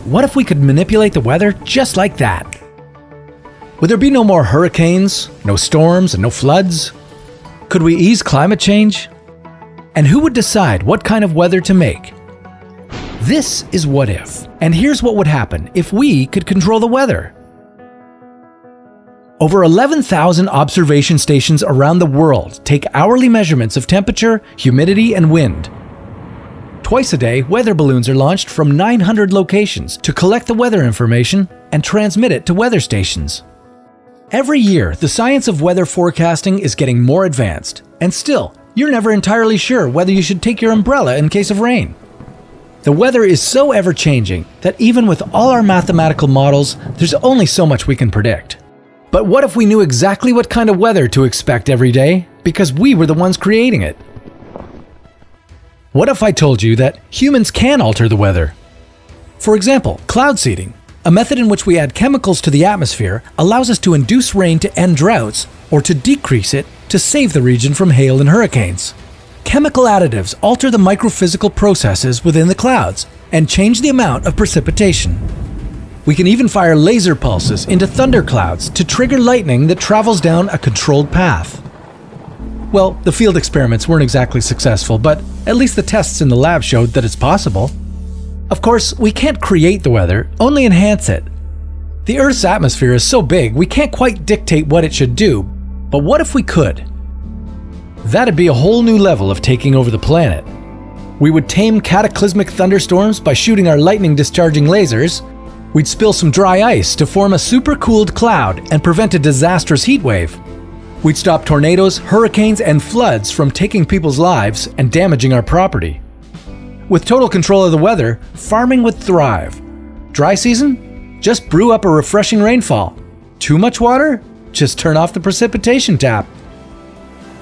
what if we could manipulate the weather just like that? Would there be no more hurricanes, no storms, and no floods? Could we ease climate change? And who would decide what kind of weather to make? This is What If, and here's what would happen if we could control the weather. Over 11,000 observation stations around the world take hourly measurements of temperature, humidity, and wind. Twice a day, weather balloons are launched from 900 locations to collect the weather information and transmit it to weather stations. Every year, the science of weather forecasting is getting more advanced, and still, you're never entirely sure whether you should take your umbrella in case of rain. The weather is so ever-changing that even with all our mathematical models, there's only so much we can predict. But what if we knew exactly what kind of weather to expect every day, because we were the ones creating it? What if I told you that humans can alter the weather? For example, cloud seeding, a method in which we add chemicals to the atmosphere, allows us to induce rain to end droughts or to decrease it to save the region from hail and hurricanes. Chemical additives alter the microphysical processes within the clouds and change the amount of precipitation. We can even fire laser pulses into thunderclouds to trigger lightning that travels down a controlled path. Well, the field experiments weren't exactly successful, but at least the tests in the lab showed that it's possible. Of course, we can't create the weather, only enhance it. The Earth's atmosphere is so big we can't quite dictate what it should do, but what if we could? That'd be a whole new level of taking over the planet. We would tame cataclysmic thunderstorms by shooting our lightning-discharging lasers. We'd spill some dry ice to form a super-cooled cloud and prevent a disastrous heat wave. We'd stop tornadoes, hurricanes, and floods from taking people's lives and damaging our property. With total control of the weather, farming would thrive. Dry season? Just brew up a refreshing rainfall. Too much water? Just turn off the precipitation tap.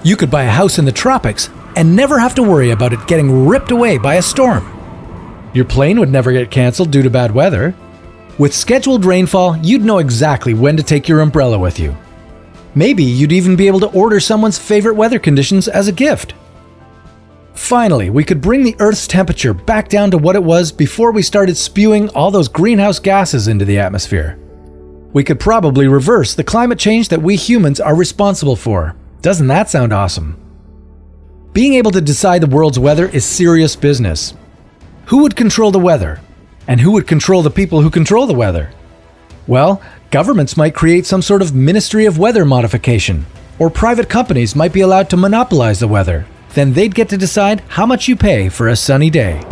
You could buy a house in the tropics and never have to worry about it getting ripped away by a storm. Your plane would never get canceled due to bad weather. With scheduled rainfall, you'd know exactly when to take your umbrella with you. Maybe you'd even be able to order someone's favorite weather conditions as a gift. Finally, we could bring the Earth's temperature back down to what it was before we started spewing all those greenhouse gases into the atmosphere. We could probably reverse the climate change that we humans are responsible for. Doesn't that sound awesome? Being able to decide the world's weather is serious business. Who would control the weather? And who would control the people who control the weather? Well, governments might create some sort of Ministry of Weather Modification, or private companies might be allowed to monopolize the weather. Then they'd get to decide how much you pay for a sunny day.